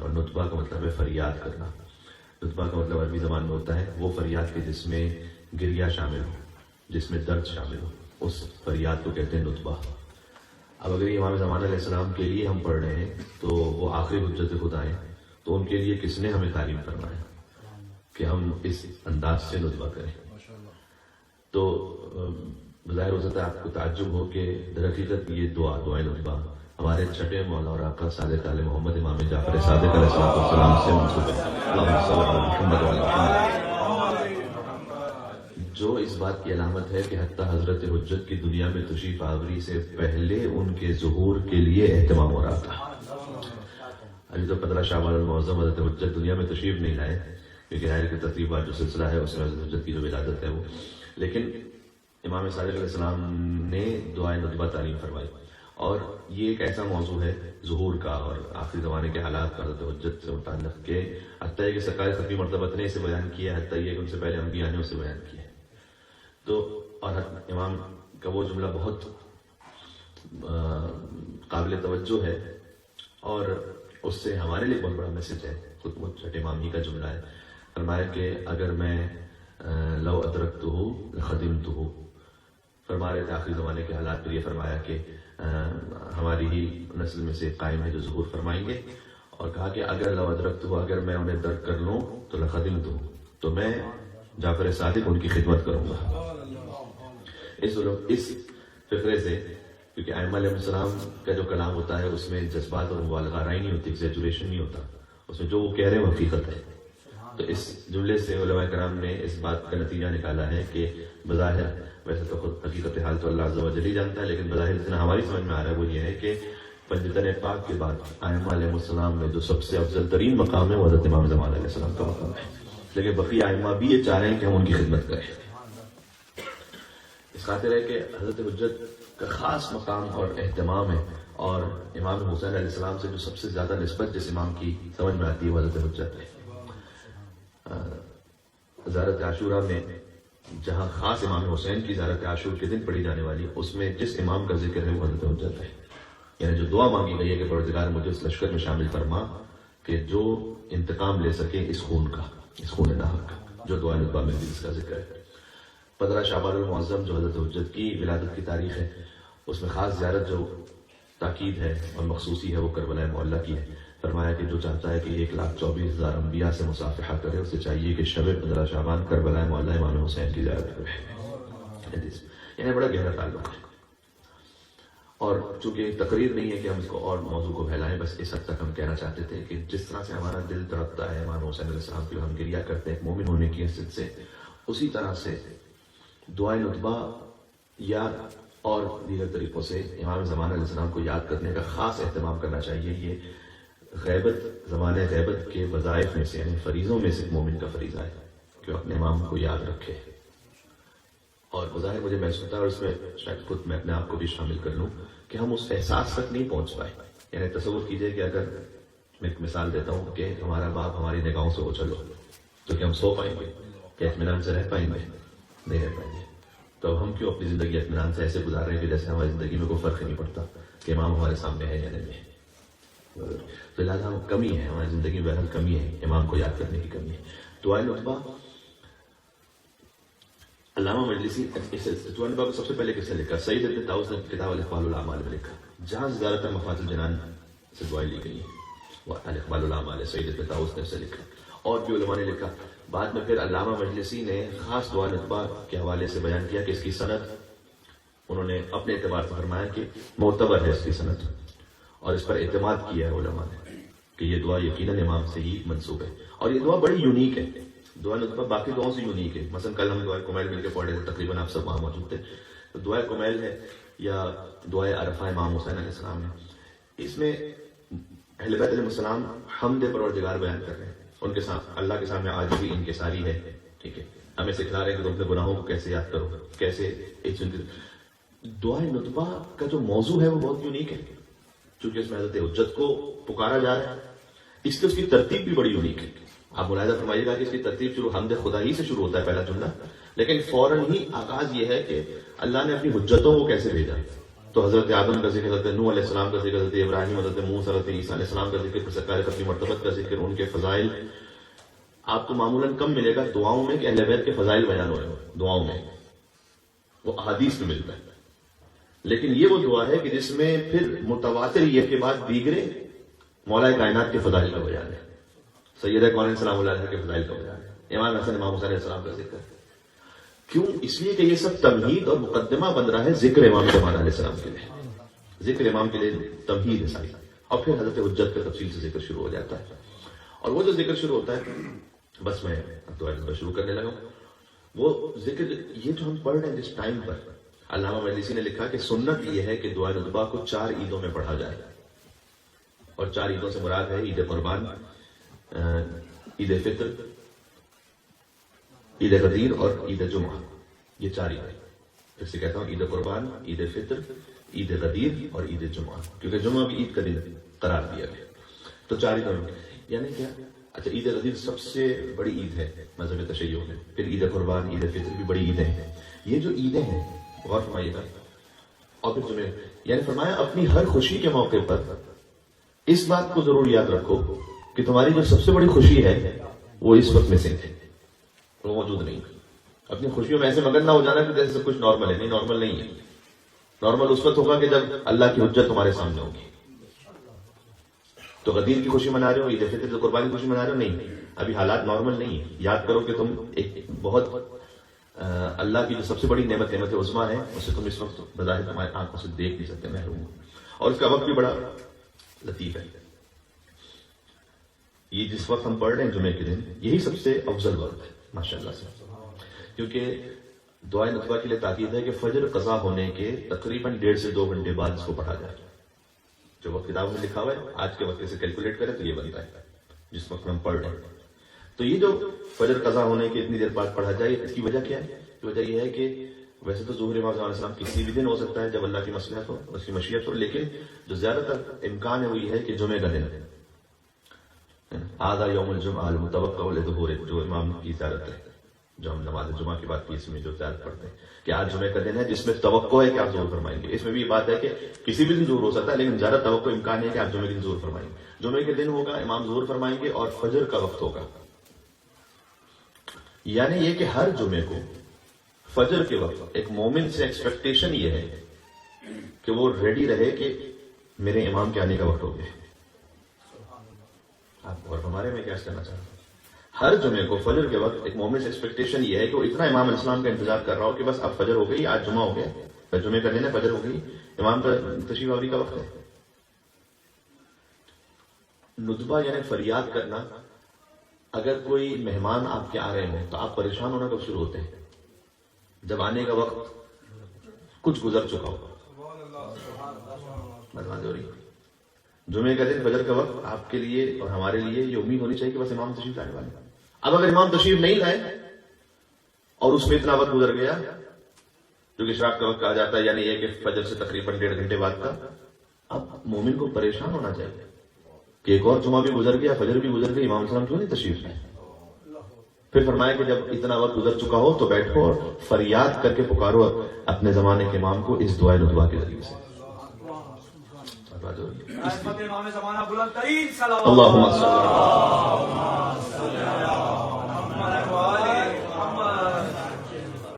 اور نطبہ کا مطلب ہے فریاد کرنا. نطبہ کا مطلب عربی زبان میں ہوتا ہے وہ فریاد کے جس میں گریہ شامل ہو، جس میں درد شامل ہو، اس فریاد کو کہتے ہیں نطبہ. اب اگر یہ امام زمان علیہ السلام کے لیے ہم پڑھ رہے ہیں تو وہ آخری حجت خدا ہیں، تو ان کے لیے کس نے ہمیں تعلیم فرمایا کہ ہم اس انداز سے نطبہ کریں؟ تو بظاہر ہو سکتا ہے آپ کو تعجب ہو کہ در حقیقت یہ دعائے نطبہ ہمارے چھٹے مولا اور آقا صادق آل محمد امام جعفر صادق علیہ السلام سے منسوب ہے. اللہم صل علی محمد وعلی محمد. جو اس بات کی علامت ہے کہ حتیٰ حضرت حجت کی دنیا میں تشریف آوری سے پہلے ان کے ظہور کے لیے اہتمام ہو رہا تھا. ابھی تو 15 شعبان المعظم حضرت حجت دنیا میں تشریف نہیں لائے کیونکہ ظاہر کی ترتیبات جو سلسلہ ہے اس میں حضرت حجت کی جو ولادت ہے وہ، لیکن امام صادق علیہ السلام نے دعائے نطبہ تعلیم فرمائی. اور یہ ایک ایسا موضوع ہے ظہور کا اور آخری زمانے کے حالات کا حضرت حجت سے متعلق کہ حتیٰ کہ سرکار خفی مرتبہ نے اسے بیان کیا، حتیٰ یہ کہ ان سے پہلے انبیاء نے اسے بیان کیا. تو اور امام کا وہ جملہ بہت قابل توجہ ہے اور اس سے ہمارے لیے بہت بڑا میسج ہے. خود چھٹے امام ہی کا جملہ ہے، فرمایا کہ اگر میں لو ادرکتہ لخدمتہ. فرما رہے تھے آخری زمانے کے حالات پر یہ فرمایا کہ ہماری ہی نسل میں سے قائم ہے جو ظہور فرمائیں گے، اور کہا کہ اگر لو ادرکتہ، اگر میں انہیں درک کر لوں تو لخدمتہ، تو میں جعفر صادق ان کی خدمت کروں گا. اس فقرے سے، کیونکہ ائمہ علیہ السلام کا جو کلام ہوتا ہے اس میں جذبات اور مبالغہ آرائی نہیں ہوتی، ایگزیجریشن نہیں ہوتا، اس میں جو وہ کہہ رہے ہیں وہ حقیقت ہے. تو اس جملے سے علماء کرام نے اس بات کا نتیجہ نکالا ہے کہ بظاہر، ویسے تو خود حقیقت حال تو اللہ عز و جل ہی جانتا ہے، لیکن بظاہر جتنا ہماری سمجھ میں آ رہا ہے وہ یہ ہے کہ پنجتن پاک کے بعد ائمہ علیہ السلام میں جو سب سے افضل ترین مقام ہے وہ حضرت امام زمان علیہ السلام کا مقام ہے. لیکن بقیہ ائمہ بھی یہ چاہ رہے ہیں کہ ہم ان کی خدمت کریں. اس خاطر ہے کہ حضرت حجت کا خاص مقام اور اہتمام ہے، اور امام حسین علیہ السلام سے جو سب سے زیادہ نسبت جس امام کی سمجھ میں آتی ہے وہ حضرت حجت ہے. زیارت عاشورہ میں جہاں خاص امام حسین کی زیارت عاشور کے دن پڑھی جانے والی ہے، اس میں جس امام کا ذکر ہے وہ حضرت حجت ہے. یعنی جو دعا مانگی گئی ہے کہ پروردگار مجھے اس لشکر میں شامل فرما کہ جو انتقام لے سکے اس خون کا، اس خون ناحق کا، جو دعا نطبہ میں بھی اس کا ذکر ہے. 15 شعبان المعظم جو حضرت حجت کی ولادت کی تاریخ ہے، اس میں خاص زیارت جو تاکید ہے اور مخصوصی ہے وہ کربلا معلیٰ کی ہے. فرمایا کہ جو چاہتا ہے کہ 1,24,000 انبیاء سے مصافحہ کرے، اسے چاہیے کہ شب 15 شعبان کربلا معلیٰ امام حسین کی زیارت کرے. یعنی بڑا گہرا تعلق ہے. اور چونکہ تقریر نہیں ہے کہ ہم اس کو اور موضوع کو پھیلائیں، بس اس حد تک ہم کہنا چاہتے تھے کہ جس طرح سے ہمارا دل تڑپتا ہے امام حسین علیہ السلام کی، ہم گریہ کرتے ہیں ایک مومن ہونے کی حیثیت سے، اسی طرح سے دعائے نطبہ یا اور دیگر طریقوں سے امام زمان علیہ السلام کو یاد کرنے کا خاص اہتمام کرنا چاہیے. یہ غیبت، زمانہ غیبت کے وظائف میں سے، یعنی فریضوں میں سے مومن کا فریضہ ہے کہ اپنے امام کو یاد رکھے. اور بظاہر مجھے محسوس ہوتا ہے، اور اس میں شاید خود میں اپنے آپ کو بھی شامل کر لوں، کہ ہم اس احساس تک نہیں پہنچ پائے. یعنی تصور کیجئے کہ اگر میں ایک مثال دیتا ہوں کہ ہمارا باپ ہماری نگاہوں سے اچھل ہو، تو کیا ہم سو پائیں گے؟ کیا اطمینان سے رہ پائیں گے؟ نہیں رہ پائیں گے. تو ہم کیوں اپنی زندگی اطمینان سے ایسے گزار رہے ہیں کہ جیسے ہماری زندگی میں کوئی فرق ہی نہیں پڑتا کہ امام ہمارے سامنے ہے یا نہیں ہے. تو لہٰذا ہم کمی ہے، ہماری زندگی میں بہرحال کمی ہے، امام کو یاد کرنے کی کمی ہے. دعائے نطبہ علامہ مجلسی دعائے نطبہ کو سب سے پہلے کس نے لکھا؟ سید ابن طاؤس نے کتاب الاقبال الاعمال میں لکھا، جہاں زیادہ تر مفاد الجنان سے دعائیں لی گئی ہیں. وہ الاقبال الاعمال سید ابن طاؤس نے اسے لکھا، اور بھی علماء نے لکھا. بعد میں پھر علامہ مجلسی نے خاص دعائے نطبہ کے حوالے سے بیان کیا کہ اس کی سند انہوں نے اپنے اعتبار سے فرمایا کہ معتبر ہے اس کی سند، اور اس پر اعتماد کیا ہے علماء نے کہ یہ دعا یقیناً امام سے ہی منسوب ہے. اور یہ دعا بڑی یونیک ہے، دعا نطبہ باقی دعاؤں سے یونیک ہے. مثلا کل ہم دعائے کمیل مل کے پڑھ رہے تھے، تقریباً آپ سب وہاں موجود تھے. تو دعائے کمیل ہے یا دعائے عرفہ امام حسین علیہ السلام ہے، اس میں اہل بیت علیہ السلام حمد پروردگار بیان کر رہے ہیں. ان کے ساتھ اللہ کے سامنے آج بھی انکساری ہے. ٹھیک ہے، ہمیں سکھلا رہے ہیں کہ تم اپنے گناہوں کو کیسے یاد کرو، کیسے ایک دعائے نطبہ کا جو موضوع ہے وہ بہت یونیک ہے، چونکہ اس میں حضرت حجت کو پکارا جا رہا ہے. اس کی ترتیب بھی بڑی یونیک ہے. آپ ملاحظہ فرمائیے گا کہ اس کی ترتیب شروع حمد خدا ہی سے شروع ہوتا ہے پہلا جملہ، لیکن فوراً ہی آغاز یہ ہے کہ اللہ نے اپنی حجتوں کو کیسے بھیجا. تو حضرت آدم کا ذکر، حضرت نوح علیہ السلام کا ذکر، حضرت ابراہیم، حضرت موسیٰ، حضرت عیسیٰ علیہ السلام کا ذکر، پھر سرکار ختم مرتبت کا ذکر، ان کے فضائل آپ کو معمولاً کم ملے گا دعاؤں میں کہ اہل بیت کے فضائل بیان ہو رہے ہیں دعاؤں میں، وہ احادیث میں ملتا ہے. لیکن یہ وہ دعا ہے کہ جس میں پھر متواتر یہ کے بعد دیگرے مولا کائنات کے فضائل کا بیان ہے، سیدہ کونین سلام اللہ علیہ کے فضائل کا بیان ہے، امام حسن امام حسین علیہ السلام کا ذکر. کیوں؟ اس لیے کہ یہ سب تمہید اور مقدمہ بن رہا ہے ذکر امام زمان علیہ السلام کے لیے. ذکر امام کے لیے تمہید ہے ساری، اور پھر حضرت حجت کا تفصیل سے ذکر شروع ہو جاتا ہے. اور وہ جو ذکر شروع ہوتا ہے، بس میں تو شروع کرنے لگا ہوں. وہ ذکر یہ جو ہم پڑھ رہے ہیں جس ٹائم پر، علامہ مجلسی نے لکھا کہ سنت یہ ہے کہ دعائے ندبہ کو 4 عیدوں میں پڑھا جائے، اور 4 عیدوں سے مراد ہے عید قربان، عید فطر، عید غدیر اور عید جمعہ. یہ 4 عیدیں. پھر سے کہتا ہوں، عید قربان، عید فطر، عید غدیر اور عید جمعہ، کیونکہ جمعہ بھی عید کا دن قرار دیا گیا. تو 4 عیدوں میں یعنی کیا؟ اچھا، عید غدیر سب سے بڑی عید ہے مذہب تشیع میں، پھر عید قربان، عید فطر بھی بڑی عیدیں ہیں. یہ جو عیدیں ہیں غور فرمائیے گا. اور پھر جمعہ، یعنی فرمایا اپنی ہر خوشی کے موقع پر اس بات کو ضرور یاد رکھو کہ تمہاری جو سب سے بڑی خوشی ہے وہ اس وقت مسنگ ہے، وہ موجود نہیں. اپنی خوشیوں میں ایسے مگن نہ ہو جانا کہ جیسے سب کچھ نارمل ہے. نہیں، نارمل نہیں ہے. نارمل اس وقت ہوگا کہ جب اللہ کی حجت تمہارے سامنے ہوگی. تو غدیر کی خوشی منا رہے ہو، عید فطر کی قربانی کی خوشی منا رہے ہو، نہیں، ابھی حالات نارمل نہیں ہے. یاد کرو کہ تم ایک بہت اللہ کی جو سب سے بڑی نعمت عظمیٰ ہے، اسے تم اس وقت بظاہر تمہاری آنکھوں سے دیکھ نہیں سکتے، محروم ہو. اور اس کا وقت بھی بڑا لطیف ہے. یہ جس وقت ہم پڑھ رہے ہیں جمعے کے دن، یہی سب سے افضل وقت ہے ماشاءاللہ سے، کیونکہ دعائے ندبہ کے لیے تاکید ہے کہ فجر قضا ہونے کے تقریباً 1.5 سے 2 گھنٹے بعد اس کو پڑھا جائے. جو وقت کتاب میں لکھا ہوا ہے آج کے وقت سے کیلکولیٹ کریں تو یہ بنتا ہے جس وقت ہم پڑھ رہے ہیں. تو یہ جو فجر قضا ہونے کے اتنی دیر بعد پڑھا جائے، اس کی وجہ کیا ہے؟ کی وجہ یہ ہے کہ ویسے تو ظہور امام علیہ السلام کسی بھی دن ہو سکتا ہے جب اللہ کی مصلحت ہو، اس کی مشیت ہو، لیکن جو زیادہ تر امکان ہے وہ یہ ہے کہ جمعے کا دن ہے. آدھا یوم الجمعہ المتوقع لظہور، جو امام کی زیارت ہے، جو ہم نماز جمعہ کی بات کی اس میں جو زیارت پڑھتے ہیں کہ آج جمعے کا دن ہے جس میں توقع ہے کہ آپ ظہور فرمائیں گے. اس میں بھی یہ بات ہے کہ کسی بھی دن ظہور ہو سکتا ہے، لیکن زیادہ توقع امکان ہے کہ آپ جمعے کے دن ظہور فرمائیں گے. جمعے کے دن ہوگا، امام ظہور فرمائیں گے اور فجر کا وقت ہوگا. یعنی یہ کہ ہر جمعے کو فجر کے وقت ایک مومن سے ایکسپیکٹیشن یہ ہے کہ وہ ریڈی رہے کہ میرے امام کے آنے کا وقت ہو گیا. آپ اور ہمارے میں کیا کرنا چاہتا ہوں، ہر جمعے کو فجر کے وقت ایک مومن سے ایکسپیکٹیشن یہ ہے کہ وہ اتنا امام علیہ السلام کا انتظار کر رہا ہو کہ بس اب فجر ہو گئی، آج جمعہ ہو گیا، جمعے کا دن ہے، فجر ہو گئی، امام کا تشریف آوری کا وقت ہے. ندبہ یعنی فریاد کرنا. اگر کوئی مہمان آپ کے آ رہے ہیں تو آپ پریشان ہونا کب شروع ہوتے ہیں؟ جب آنے کا وقت کچھ گزر چکا ہو. برباد ہو رہی. جمعے کا دن فجر کا وقت آپ کے لیے اور ہمارے لیے یہ امید ہونی چاہیے کہ بس امام تشریف لانے والے. اب اگر امام تشریف نہیں لائے اور اس میں اتنا وقت گزر گیا جو کہ اشراق کا وقت کہا جاتا ہے، یعنی یہ کہ فجر سے تقریباً 1.5 گھنٹے بعد کا، اب مومن کو پریشان ہونا چاہیے کہ ایک اور جمعہ بھی گزر گیا، فجر بھی گزر گئی، امام السلام کیوں نہیں تشریف لائے. پھر فرمایا کہ جب اتنا وقت گزر چکا ہو تو بیٹھو اور فریاد کر کے پکارو اپنے زمانے کے امام کو اس دعائے ندبہ کے ذریعے سے. اللہم صلی اللہ